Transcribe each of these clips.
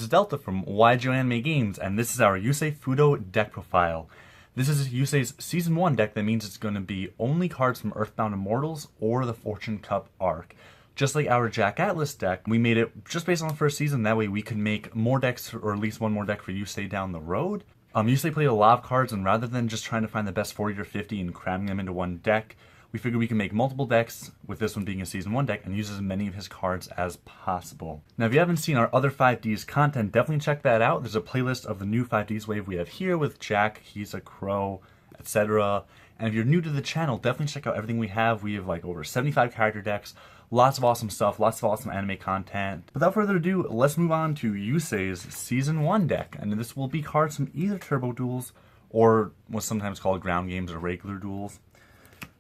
is Delta from Yugioh Anime Games, and this is our Yusei Fudo deck profile. This is Yusei's Season 1 deck. That means it's going to be only cards from Earthbound Immortals or the Fortune Cup arc. Just like our Jack Atlas deck, we made it just based on the first season. That way we could make more decks, or at least one more deck for Yusei down the road. Yusei played a lot of cards, and rather than just trying to find the best 40 or 50 and cramming them into one deck, we figured we can make multiple decks, with this one being a Season 1 deck, and use as many of his cards as possible. Now, if you haven't seen our other 5Ds content, definitely check that out. There's a playlist of the new 5Ds wave we have here with Jack, He's a Crow, etc. And if you're new to the channel, definitely check out everything we have. We have like over 75 character decks, lots of awesome stuff, lots of awesome anime content. Without further ado, let's move on to Yusei's Season 1 deck. And this will be cards from either Turbo Duels or what's sometimes called ground games or regular duels.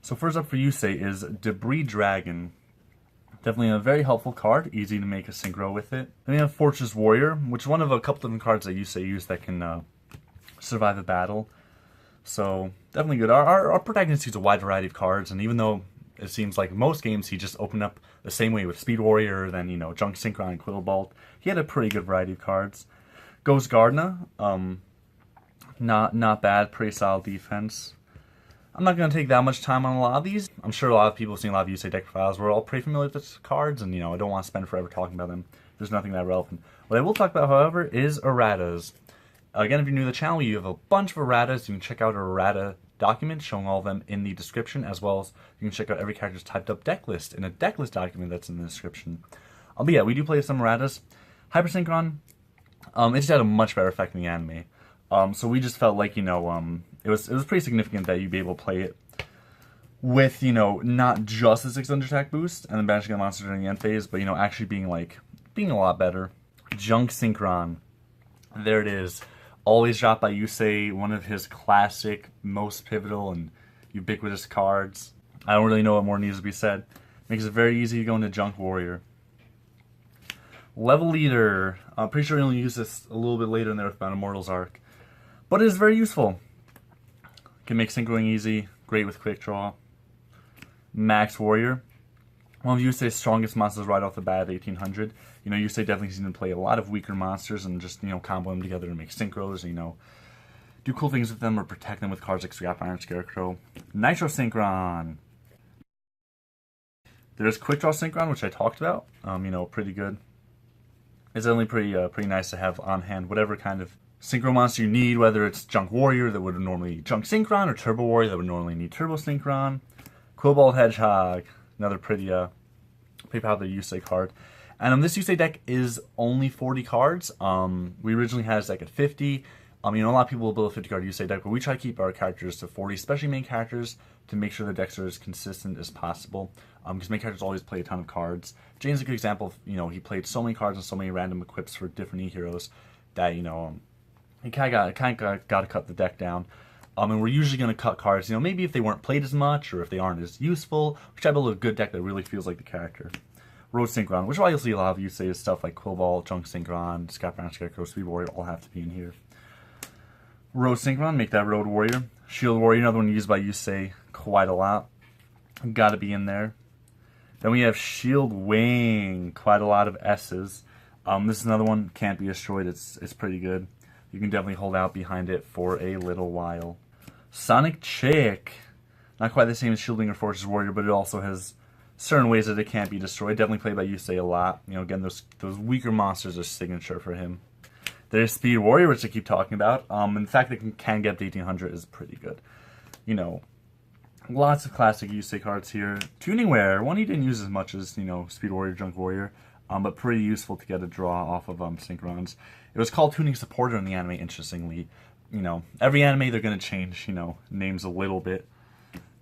So first up for Yusei is Debris Dragon. Definitely a very helpful card, easy to make a synchro with it. Then we have Fortress Warrior, which is one of a couple different cards that Yusei used that can survive a battle. So definitely good. Our protagonist uses a wide variety of cards, and even though it seems like most games he just opened up the same way with Speed Warrior, then Junk Synchron and Quillbolt, he had a pretty good variety of cards. Ghost Gardener, not bad, pretty solid defense. I'm not going to take that much time on a lot of these. I'm sure a lot of people have seen a lot of Yusei deck profiles. We're all pretty familiar with these cards, and I don't want to spend forever talking about them. There's nothing that relevant. What I will talk about, however, is erratas. Again, if you're new to the channel, you have a bunch of erratas. You can check out our errata document showing all of them in the description, as well as you can check out every character's typed up deck list in a deck list document that's in the description. But yeah, we do play some erratas. Hypersynchron, it just had a much better effect in the anime. So we just felt like, it was pretty significant that you'd be able to play it with, not just the 600 attack boost and then banishing a monster during the end phase, but, actually being a lot better. Junk Synchron. There it is. Always dropped by Yusei, one of his classic, most pivotal and ubiquitous cards. I don't really know what more needs to be said. Makes it very easy to go into Junk Warrior. Level Leader. I'm pretty sure we only use this a little bit later in the Earthbound Immortals arc. But it is very useful. Can make synchroing easy, great with quick draw. Max Warrior. One of Yusei's strongest monsters right off the bat at 1800. Yusei definitely seems to play a lot of weaker monsters and just, combo them together to make synchros, do cool things with them or protect them with cards like Scrap Iron Scarecrow. Nitro Synchron. There's Quick Draw Synchron, which I talked about. Pretty good. It's only pretty nice to have on hand whatever kind of synchro monster you need, whether it's Junk Warrior that would normally need Junk Synchron, or Turbo Warrior that would normally need Turbo Synchron. Quillbolt Hedgehog, another pretty popular Yusei card. And this Yusei deck is only 40 cards. We originally had this deck at 50. A lot of people will build a 50 card Yusei deck, but we try to keep our characters to 40, especially main characters, to make sure the decks are as consistent as possible. Because main characters always play a ton of cards. Jane's a good example of, he played so many cards and so many random equips for different E-heroes that, he kind of got to cut the deck down. And we're usually going to cut cards, maybe if they weren't played as much or if they aren't as useful. We try to build a good deck that really feels like the character. Road Synchron, which is why you'll see a lot of Yusei's stuff like Quillbolt, Junk Synchron, Scrap Iron Scarecrow, Speed Warrior all have to be in here. Road Synchron, make that Road Warrior. Shield Warrior, another one used by Yusei quite a lot. Gotta be in there. Then we have Shield Wing, quite a lot of S's. This is another one, can't be destroyed, it's pretty good. You can definitely hold out behind it for a little while. Sonic Chick. Not quite the same as Shielding or Fortress Warrior, but it also has certain ways that it can't be destroyed. Definitely played by Yusei a lot. Again, those weaker monsters are signature for him. There's Speed Warrior, which I keep talking about. And the fact that it can get up to 1800 is pretty good. Lots of classic Yusei cards here. Tuning Wear, one he didn't use as much as, Speed Warrior, Junk Warrior. But pretty useful to get a draw off of Synchrons. It was called Tuning Supporter in the anime, interestingly. Every anime they're going to change, names a little bit.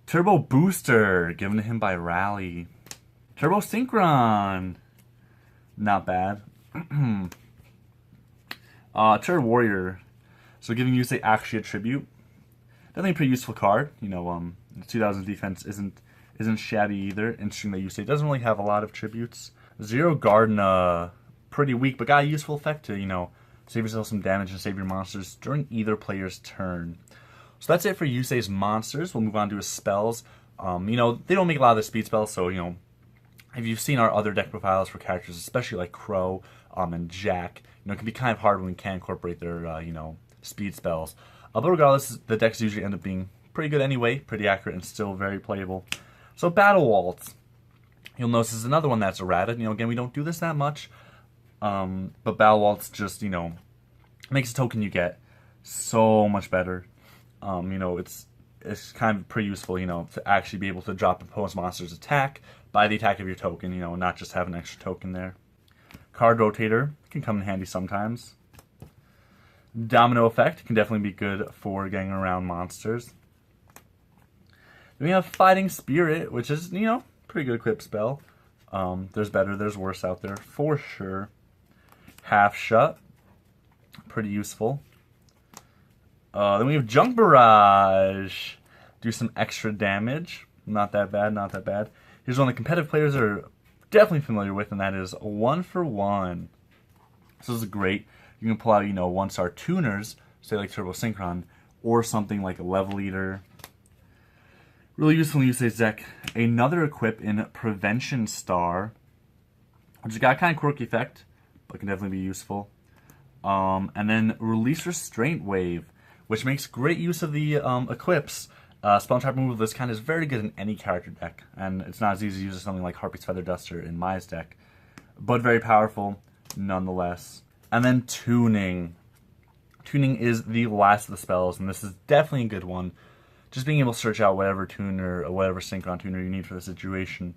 Turbo Booster, given to him by Rally. Turbo Synchron, not bad. Turbo Warrior, so giving Yusei actually a tribute. Definitely a pretty useful card. 2000 defense isn't shabby either. Interesting that Yusei doesn't really have a lot of tributes. Zero Gardener, pretty weak, but got a useful effect to, save yourself some damage and save your monsters during either player's turn. So that's it for Yusei's monsters. We'll move on to his spells. They don't make a lot of the speed spells, so, if you've seen our other deck profiles for characters, especially like Crow and Jack, it can be kind of hard when we can't incorporate their, speed spells. But regardless, the decks usually end up being pretty good anyway, pretty accurate, and still very playable. So Battle Waltz. You'll notice this is another one that's errata. Again, we don't do this that much. But Battle Waltz just, makes the token you get so much better. It's kind of pretty useful, to actually be able to drop opposed monster's attack by the attack of your token, not just have an extra token there. Card Rotator can come in handy sometimes. Domino Effect can definitely be good for getting around monsters. Then we have Fighting Spirit, which is, pretty good equip spell. There's better, there's worse out there, for sure. Half Shut, pretty useful. Then we have Junk Barrage. Do some extra damage. Not that bad, not that bad. Here's one the competitive players are definitely familiar with, and that is 1-for-1. So this is great. You can pull out, 1-star tuners, say like Turbo Synchron, or something like a Level Eater. Really useful in Yusei's deck. Another equip in Prevention Star, which has got a kind of quirky effect, but can definitely be useful. And then Release Restraint Wave, which makes great use of the equips. Spell trap removal of this kind is very good in any character deck, and it's not as easy to use as something like Harpy's Feather Duster in Mai's deck, but very powerful nonetheless. And then Tuning. Tuning is the last of the spells, and this is definitely a good one. Just being able to search out whatever tuner or whatever synchron tuner you need for the situation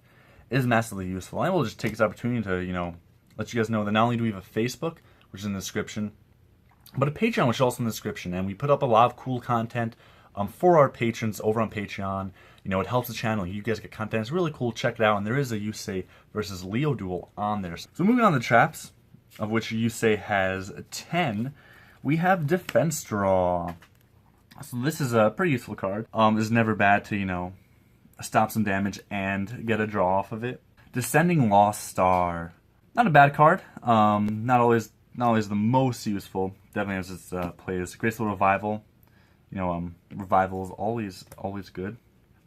is massively useful. I will just take this opportunity to, let you guys know that not only do we have a Facebook, which is in the description, but a Patreon, which is also in the description, and we put up a lot of cool content for our patrons over on Patreon. It helps the channel. You guys get content. It's really cool. Check it out. And there is a Yusei versus Leo duel on there. So moving on to traps, of which Yusei has 10, we have Defense Draw. So this is a pretty useful card. It's never bad to, stop some damage and get a draw off of it. Descending Lost Star. Not a bad card. Not always the most useful. Definitely has its plays. Graceful Revival. Revival is always good.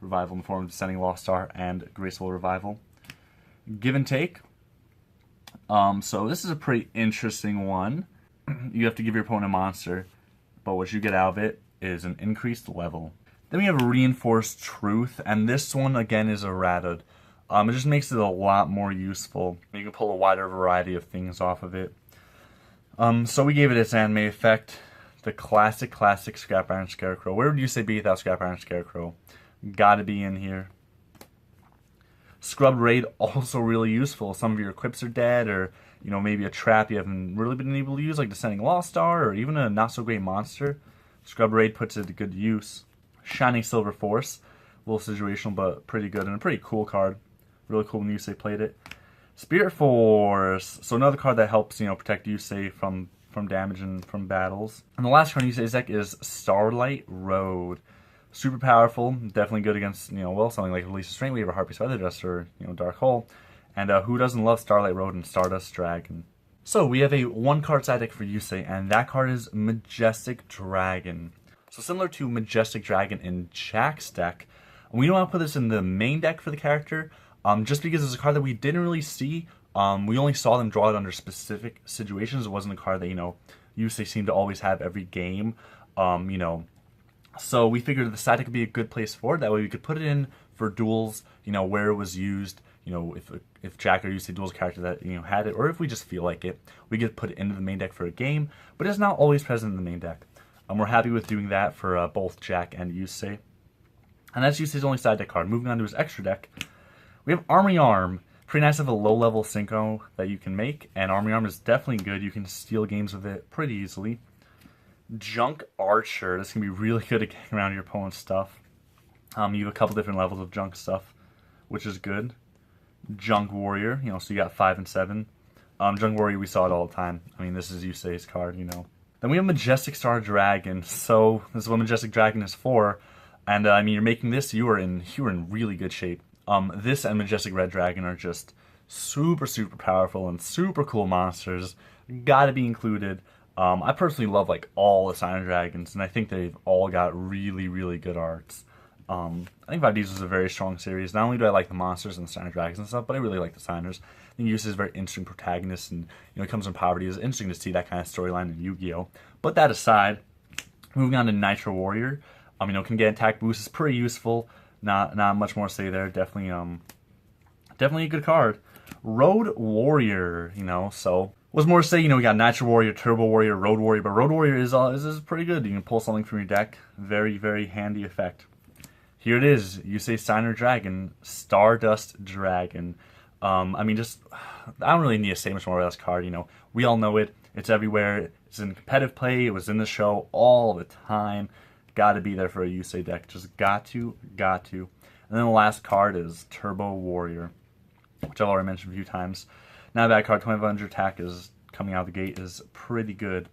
Revival in the form of Descending Lost Star and Graceful Revival. Give and Take. So this is a pretty interesting one. You have to give your opponent a monster, but what you get out of it is an increased level. Then we have Reinforced Truth, and this one again is errata. It just makes it a lot more useful. You can pull a wider variety of things off of it. So we gave it its anime effect. The classic Scrap Iron Scarecrow. Where would you say be without Scrap Iron Scarecrow? Gotta be in here. Scrubbed Raid, also really useful. Some of your equips are dead, or maybe a trap you haven't really been able to use, like Descending Lost Star, or even a not so great monster. Scrubbed Raid puts it to good use. Shining Silver Force, a little situational, but pretty good, and a pretty cool card. Really cool when Yusei played it. Spirit Force, so another card that helps protect Yusei from damage and from battles. And the last card in Yusei's deck is Starlight Road. Super powerful, definitely good against something like Release Restraint Wave or Harpy's Feather Duster, or Dark Hole. And who doesn't love Starlight Road and Stardust Dragon? So we have a 1-card side deck for Yusei, and that card is Majestic Dragon. So similar to Majestic Dragon in Jack's deck, we don't want to put this in the main deck for the character, just because it's a card that we didn't really see. We only saw them draw it under specific situations. It wasn't a card that, Yusei seemed to always have every game, So we figured the side deck could be a good place for it. That way we could put it in for duels, where it was used. If Jack or Yusei duels a character that, had it, or if we just feel like it, we could put it into the main deck for a game, but it's not always present in the main deck. We're happy with doing that for both Jack and Yusei. And that's Yusei's only side deck card. Moving on to his extra deck, we have Army Arm. Pretty nice to have a low-level synchro that you can make, and Army Arm is definitely good. You can steal games with it pretty easily. Junk Archer. This can be really good at getting around your opponent's stuff. You have a couple different levels of junk stuff, which is good. Junk Warrior, so you got 5 and 7. Junk Warrior, we saw it all the time. I mean, this is Yusei's card, Then we have Majestic Star Dragon. So this is what Majestic Dragon is for, and you're making this, you are in really good shape. This and Majestic Red Dragon are just super powerful and super cool monsters. Gotta be included. I personally love all the Silent Dragons, and I think they've all got really good arts. I think 5Ds was a very strong series. Not only do I like the monsters and the Steiner Dragons and stuff, but I really like the Steiners. I think Yusei is a very interesting protagonist, and he comes from poverty. It's interesting to see that kind of storyline in Yu-Gi-Oh! But that aside, moving on to Nitro Warrior, can get attack boost. It's pretty useful. Not much more to say there. Definitely a good card. Road Warrior, so what's more to say? We got Nitro Warrior, Turbo Warrior, Road Warrior, but Road Warrior is pretty good. You can pull something from your deck. Very, very handy effect. Here it is, Yusei Steiner Dragon, Stardust Dragon. I don't really need to say much more about this card. We all know it. It's everywhere. It's in competitive play. It was in the show all the time. Got to be there for a Yusei deck. Just got to. And then the last card is Turbo Warrior, which I've already mentioned a few times. Not a bad card. 2500 attack is coming out of the gate is pretty good.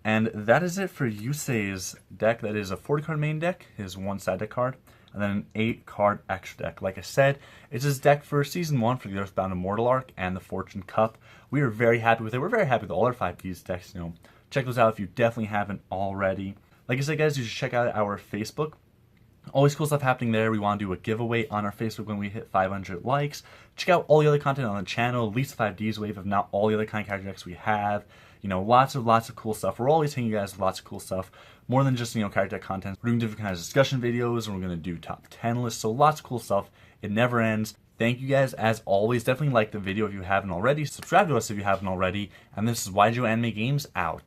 And that is it for Yusei's deck. That is a 40-card main deck, his one side deck card, and then an 8-card extra deck. Like I said, it's his deck for Season 1 for the Earthbound Immortal Arc and the Fortune Cup. We are very happy with it. We're very happy with all our 5Ds decks. Check those out if you definitely haven't already. Like I said, guys, you should check out our Facebook. Always cool stuff happening there. We want to do a giveaway on our Facebook when we hit 500 likes. Check out all the other content on the channel, at least 5Ds wave, if not all the other kind of character decks we have. Lots of cool stuff. We're always hitting you guys with lots of cool stuff. More than just, character deck content. We're doing different kinds of discussion videos, and we're going to do top 10 lists. So lots of cool stuff. It never ends. Thank you guys, as always. Definitely like the video if you haven't already. Subscribe to us if you haven't already. And this is Yugioh Anime Games out.